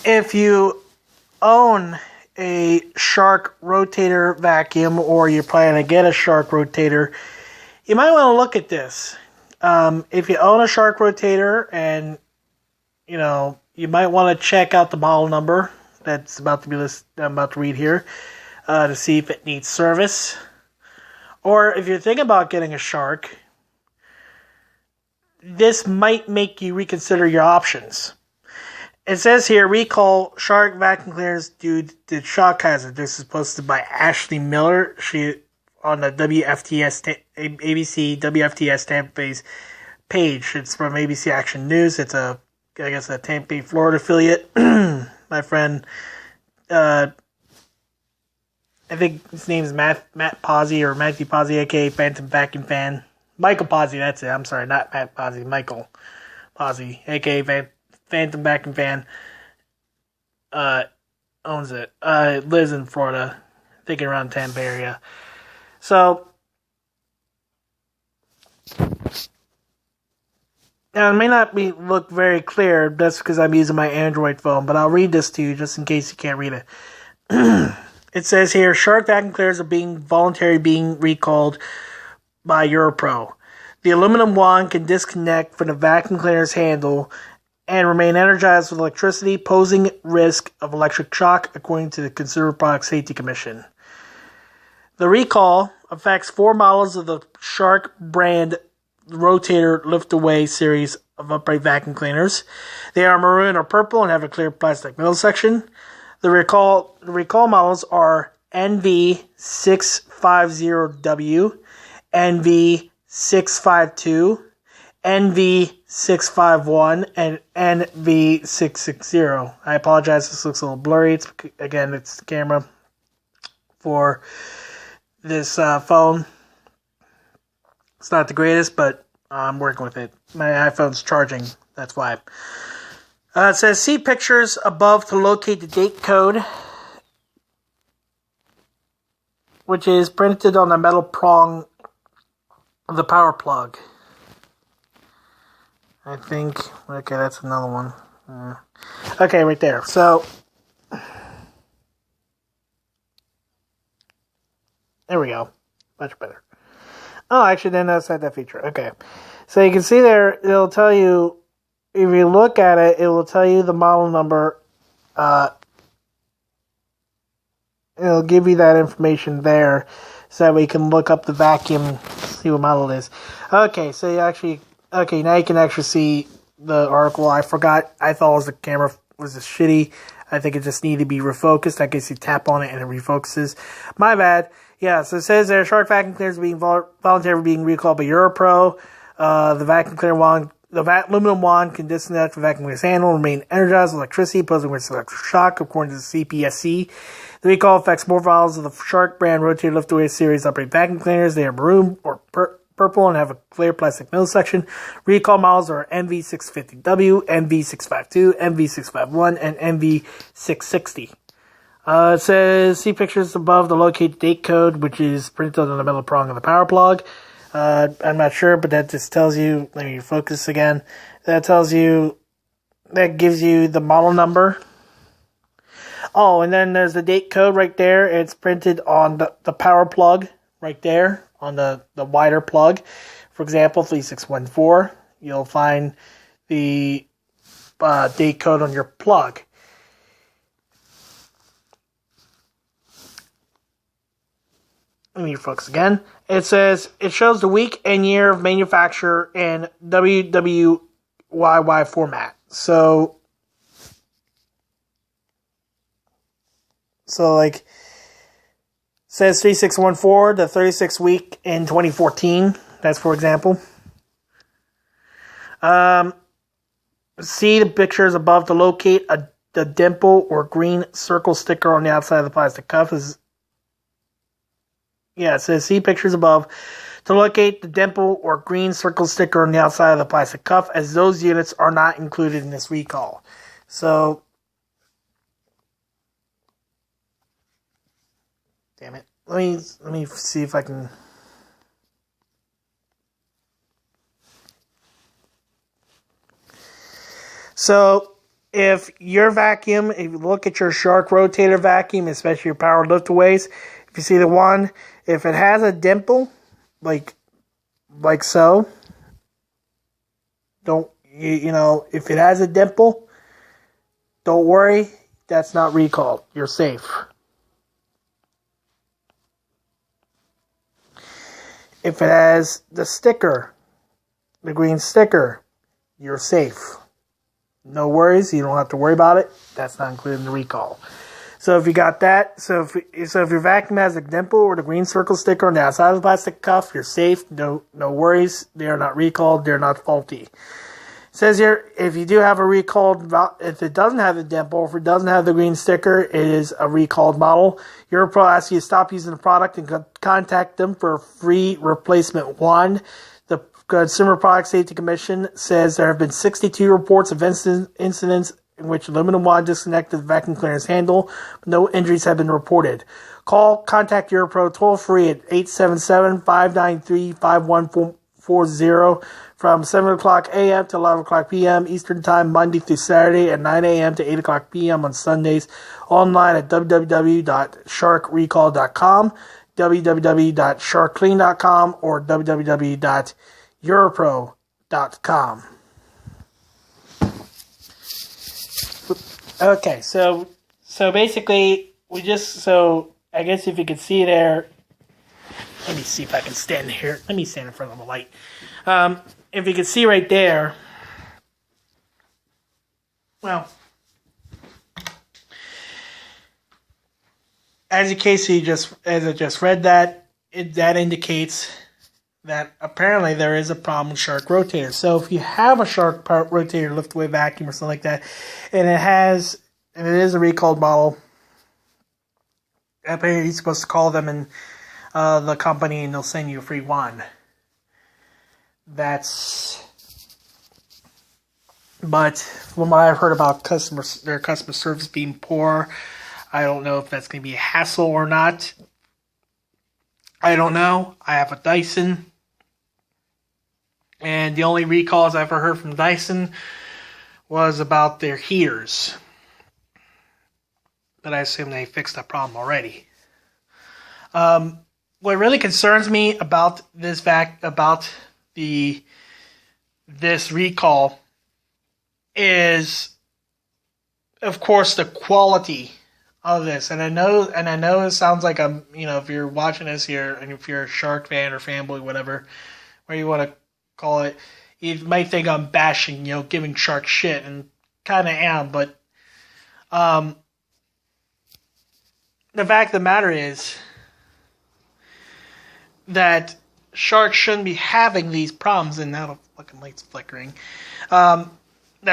If you own a Shark Rotator vacuum, or you're planning to get a Shark Rotator, you might want to look at this. If you own a Shark Rotator, and you might want to check out the model number that's about to be listed, I'm about to read here, to see if it needs service. Or if you're thinking about getting a Shark, this might make you reconsider your options. It says here, recall Shark vacuum cleaners due to shock hazard. This is posted by Ashley Miller. She on the ABC WFTS Tampa Bay's page. It's from ABC Action News. It's a Tampa Bay, Florida affiliate. My friend, I think his name is Matt Pazzi, or Matthew Pazzi, aka Phantom Vacuum Fan. Michael Pazzi, that's it. I'm sorry, not Matt Pazzi. Michael Pazzi, aka Phantom Vacuum Fan, owns it. Lives in Florida, I think around Tampa area. So, now it may not look very clear. That's because I'm using my Android phone, but I'll read this to you just in case you can't read it. It says here, Shark vacuum cleaners are being recalled by Europro. The aluminum wand can disconnect from the vacuum cleaner's handle and remain energized with electricity, posing risk of electric shock, according to the Consumer Product Safety Commission. The recall affects 4 models of the Shark brand Rotator lift-away series of upright vacuum cleaners. They are maroon or purple and have a clear plastic middle section. The recall models are NV650W, NV652, NV651, and NV660. I apologize, this looks a little blurry. It's the camera for this phone. It's not the greatest, but I'm working with it. My iPhone's charging, that's why. It says, see pictures above to locate the date code, which is printed on the metal prong of the power plug. I think, okay, that's another one. Okay, right there. So, there we go. Much better. Oh, I actually didn't notice that feature. Okay. So you can see there, it'll tell you, if you look at it, it will tell you the model number. It'll give you that information there so that we can look up the vacuum, see what model it is. Okay, so now you can actually see the article. I forgot. I thought the camera was just shitty. I think it just needed to be refocused. I guess you tap on it and it refocuses. My bad. Yeah, so it says there, Shark vacuum cleaners being voluntarily being recalled by Europro. The vacuum cleaner wand, aluminum wand can disconnect the vacuum cleaner's handle and remain energized with electricity, posing risk of electric shock, according to the CPSC. The recall affects more models of the Shark brand Rotator lift-away series upright vacuum cleaners. They are maroon or purple and have a clear plastic middle section. Recall models are NV650W, NV652, NV651, and NV660. It says, see pictures above to locate the date code, which is printed on the metal prong of the power plug. I'm not sure, but that just tells you, let me focus again. That gives you the model number. Oh, and then there's the date code right there. It's printed on the power plug right there, on the wider plug. For example, 3614, you'll find the date code on your plug. Let me focus again. It says, it shows the week and year of manufacture in WWYY format. So like, says 3614, the 36th week in 2014. That's for example. See the pictures above to locate the dimple or green circle sticker on the outside of the plastic cuff. It says, see pictures above to locate the dimple or green circle sticker on the outside of the plastic cuff, as those units are not included in this recall. So, damn it. Let me see if I can. So, if your vacuum, if you look at your Shark Rotator vacuum, especially your power lift-aways, if you see the one, if it has a dimple, like so, don't, if it has a dimple, don't worry, that's not recalled. You're safe. If it has the sticker, the green sticker, you're safe. No worries, you don't have to worry about it. That's not included in the recall. So if you got that, so if your vacuum has a dimple or the green circle sticker on the outside of the plastic cuff, you're safe. No worries. They are not recalled. They're not faulty. It says here, if you do have a recalled, if it doesn't have the dimple, or if it doesn't have the green sticker, it is a recalled model. Europro asks you to stop using the product and contact them for a free replacement wand. The Consumer Product Safety Commission says there have been 62 reports of incidents in which aluminum wand disconnected the vacuum cleaner's handle, but no injuries have been reported. Contact Europro toll-free at 877-593-5140 from 7 o'clock a.m. to 11 o'clock p.m. Eastern Time, Monday through Saturday, at 9 a.m. to 8 o'clock p.m. on Sundays. Online at www.sharkrecall.com, www.sharkclean.com, or www.europro.com. Okay, so basically, I guess if you can see there, let me see if I can stand here. Let me stand in front of the light. If you can see right there, well, as I just read that, that indicates that apparently there is a problem with Shark Rotator. So if you have a Shark Rotator lift-away vacuum or something like that, and it is a recalled model, apparently you're supposed to call them in the company and they'll send you a free wand. But from what I've heard about their customer service being poor, I don't know if that's going to be a hassle or not. I don't know. I have a Dyson, and the only recalls I've ever heard from Dyson was about their heaters. But I assume they fixed that problem already. What really concerns me about this recall is, of course, the quality of this. And I know it sounds like if you're watching this here, and if you're a Shark fan or fanboy, whatever, where you want to call it, you might think I'm bashing, giving Shark shit, and kind of am, but the fact of the matter is that Shark shouldn't be having these problems, and now the fucking light's flickering. That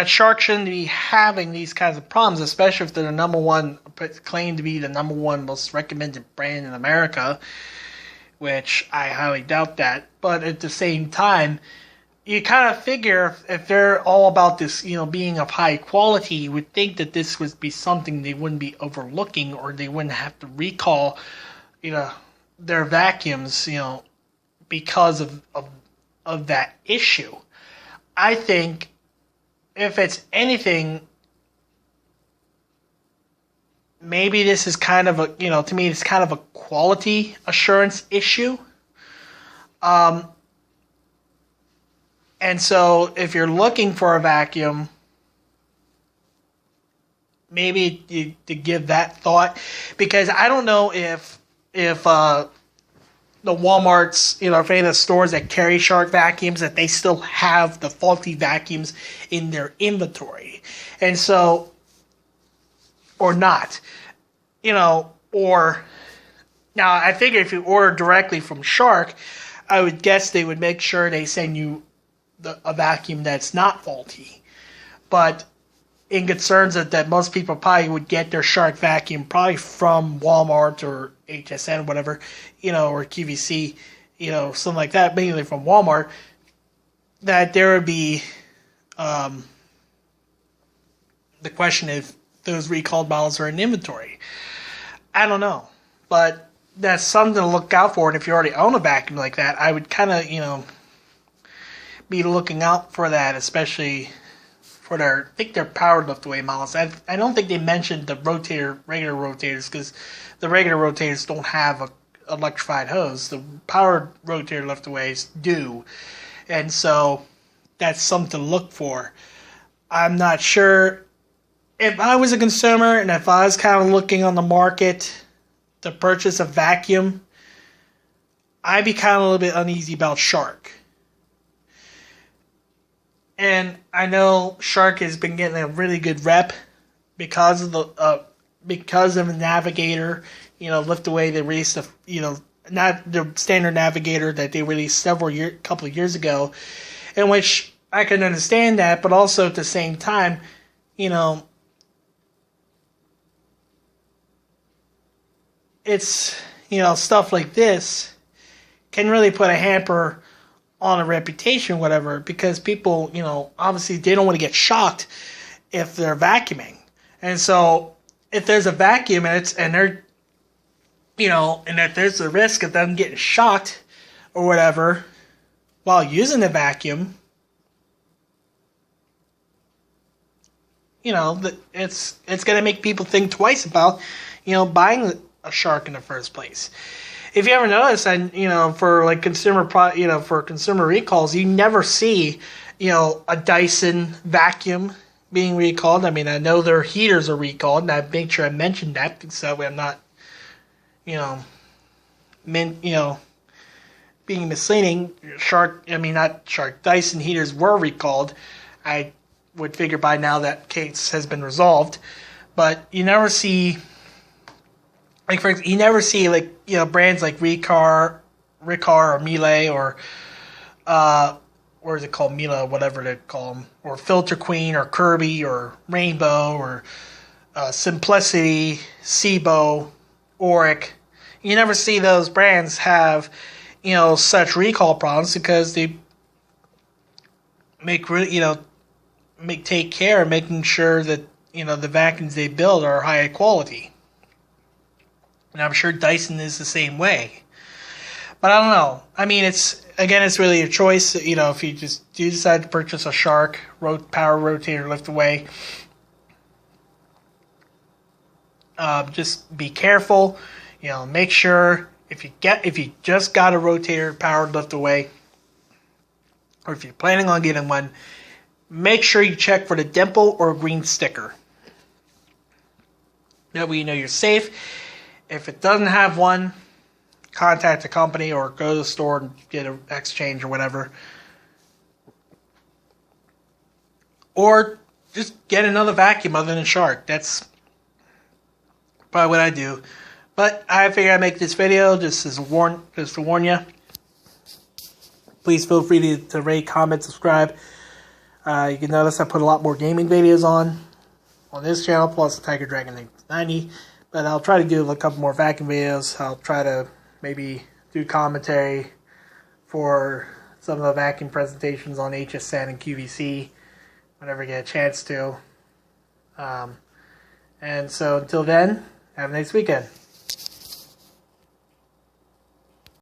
Shark shouldn't be having these kinds of problems, especially if they're claimed to be the number one most recommended brand in America, which I highly doubt that. But at the same time, you kind of figure if they're all about this, being of high quality, you would think that this would be something they wouldn't be overlooking, or they wouldn't have to recall, their vacuums, because of that issue. I think if it's anything, maybe this is kind of to me, it's kind of a quality assurance issue. And so if you're looking for a vacuum, maybe to give that thought, because I don't know if the Walmarts, if any of the stores that carry Shark vacuums, that they still have the faulty vacuums in their inventory. And so, or not, or, now I figure if you order directly from Shark, I would guess they would make sure they send you a vacuum that's not faulty. But in concerns that most people probably would get their Shark vacuum probably from Walmart or HSN, whatever, or QVC, something like that, mainly from Walmart, that there would be the question if those recalled models are in inventory. I don't know, but that's something to look out for. And if you already own a vacuum like that, I would kind of, be looking out for that, especially for their, I think, their power lift away models. I don't think they mentioned the regular rotators, because the regular rotators don't have a electrified hose. The powered rotator lift aways do, and so that's something to look for. I'm not sure if I was a consumer and if I was kind of looking on the market to purchase a vacuum, I'd be kind of a little bit uneasy about Shark. And I know Shark has been getting a really good rep because of the Navigator. Lift away they released not the standard Navigator that they released couple of years ago, in which I can understand that, but also at the same time, it's stuff like this can really put a hamper on a reputation, whatever, because people, obviously they don't want to get shocked if they're vacuuming. And so if there's a vacuum and if there's a risk of them getting shocked or whatever while using the vacuum, it's going to make people think twice about, buying a Shark in the first place. If you ever notice, and for like for consumer recalls, you never see, a Dyson vacuum being recalled. I mean, I know their heaters are recalled, and I make sure I mentioned that so I'm not, being misleading. Dyson heaters were recalled. I would figure by now that case has been resolved, but you never see. Like, for example, you never see, brands like Riccar or Miele or, what is it called, Miele, whatever they call them, or Filter Queen or Kirby or Rainbow or Simplicity, Sebo, Auric. You never see those brands have, such recall problems because they take care of making sure that, the vacuums they build are high quality. And I'm sure Dyson is the same way. But I don't know. I mean, it's really a choice. If you just do decide to purchase a Shark power rotator lift away, just be careful. Make sure if you just got a rotator powered lift away, or if you're planning on getting one, make sure you check for the dimple or green sticker. That way you know you're safe. If it doesn't have one, contact the company or go to the store and get an exchange or whatever. Or just get another vacuum other than Shark. That's probably what I do. But I figured I'd make this video just to warn you. Please feel free to rate, comment, subscribe. You can notice I put a lot more gaming videos on this channel, plus the Tiger Dragon 90. But I'll try to do a couple more vacuum videos. I'll try to maybe do commentary for some of the vacuum presentations on HSN and QVC whenever I get a chance to. And so until then, have a nice weekend.